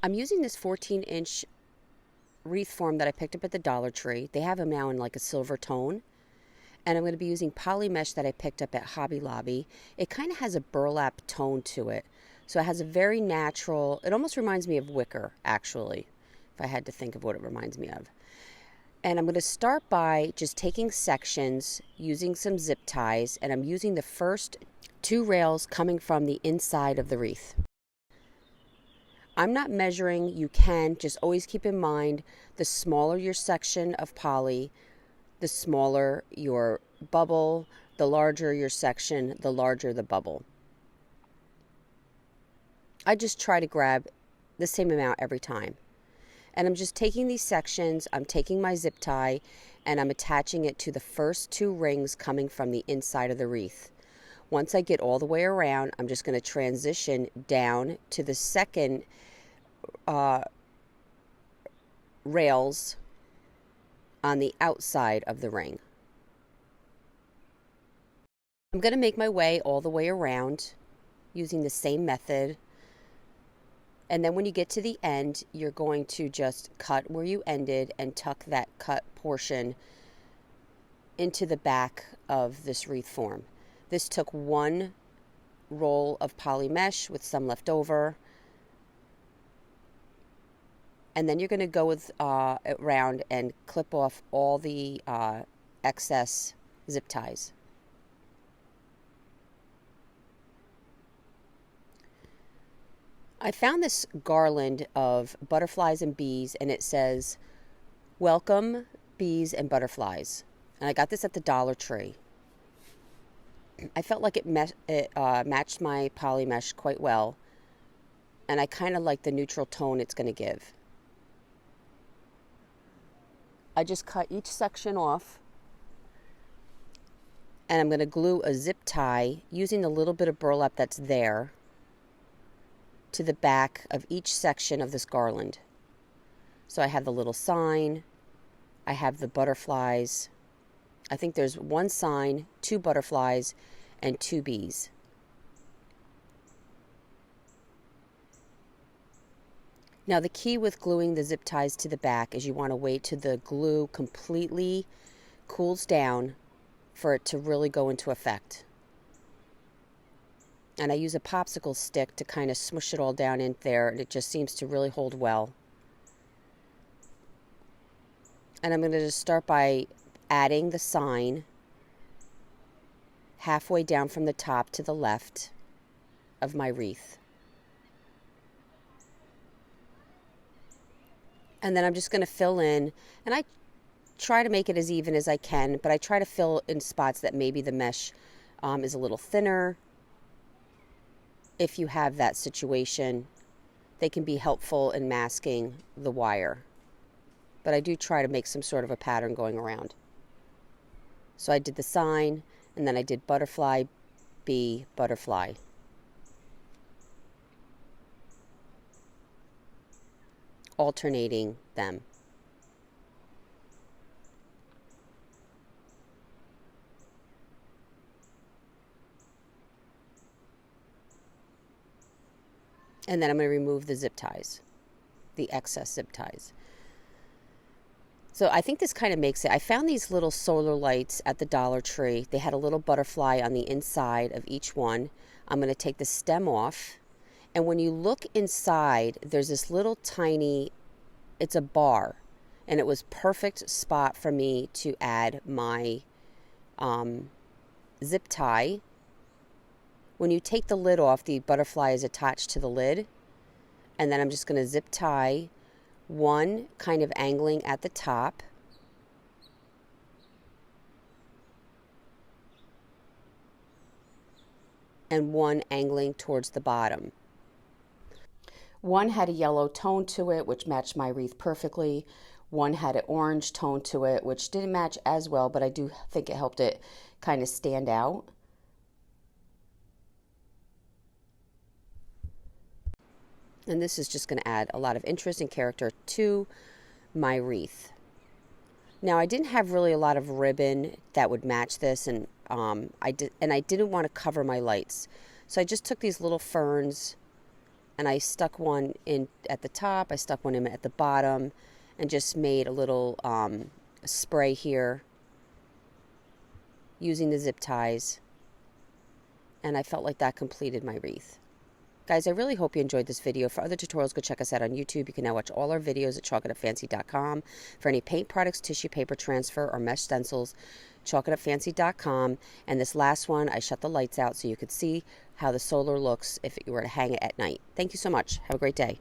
I'm using this 14-inch wreath form that I picked up at the Dollar Tree. They have them now in like a silver tone. And I'm going to be using poly mesh that I picked up at Hobby Lobby. It kind of has a burlap tone to it. So it has a very natural, it almost reminds me of wicker, actually, if I had to think of what it reminds me of. And I'm going to start by just taking sections, using some zip ties, and I'm using the first two rails coming from the inside of the wreath. I'm not measuring. You can just always keep in mind the smaller your section of poly, the smaller your bubble, the larger your section, the larger the bubble. I just try to grab the same amount every time. And I'm just taking these sections, I'm taking my zip tie, and I'm attaching it to the first two rings coming from the inside of the wreath. Once I get all the way around, I'm just going to transition down to the second rails on the outside of the ring. I'm going to make my way all the way around using the same method. And then when you get to the end, you're going to just cut where you ended and tuck that cut portion into the back of this wreath form. This took one roll of poly mesh with some left over. And then you're going to go with around and clip off all the excess zip ties. I found this garland of butterflies and bees, and it says, "Welcome, bees and butterflies." And I got this at the Dollar Tree. I felt like it matched my poly mesh quite well, and I kind of like the neutral tone it's going to give. I just cut each section off, and I'm going to glue a zip tie using the little bit of burlap that's there to the back of each section of this garland. So I have the little sign, I have the butterflies. I think there's one sign, two butterflies, and two bees. Now the key with gluing the zip ties to the back is you want to wait till the glue completely cools down for it to really go into effect. And I use a popsicle stick to kind of smush it all down in there, and it just seems to really hold well. And I'm going to just start by adding the sign halfway down from the top to the left of my wreath. And then I'm just going to fill in, and I try to make it as even as I can, but I try to fill in spots that maybe the mesh is a little thinner. If you have that situation, they can be helpful in masking the wire. But I do try to make some sort of a pattern going around. So I did the sign, and then I did butterfly, bee, butterfly. Alternating them. And then I'm going to remove the zip ties, the excess zip ties. So I think this kind of makes it. I found these little solar lights at the Dollar Tree. They had a little butterfly on the inside of each one. I'm going to take the stem off. And when you look inside, there's this little tiny, it's a bar. And it was perfect spot for me to add my zip tie. When you take the lid off, the butterfly is attached to the lid. And then I'm just going to zip tie one kind of angling at the top. And one angling towards the bottom. One had a yellow tone to it, which matched my wreath perfectly. One had an orange tone to it, which didn't match as well, but I do think it helped it kind of stand out. And this is just going to add a lot of interest and character to my wreath. Now I didn't have really a lot of ribbon that would match this, and I didn't want to cover my lights. So I just took these little ferns and I stuck one in at the top, I stuck one in at the bottom, and just made a little spray here using the zip ties, and I felt like that completed my wreath. Guys, I really hope you enjoyed this video. For other tutorials, go check us out on YouTube. You can now watch all our videos at chalkitupfancy.com. For any paint products, tissue paper transfer, or mesh stencils, chalkitupfancy.com. And this last one, I shut the lights out so you could see how the solar looks if you were to hang it at night. Thank you so much. Have a great day.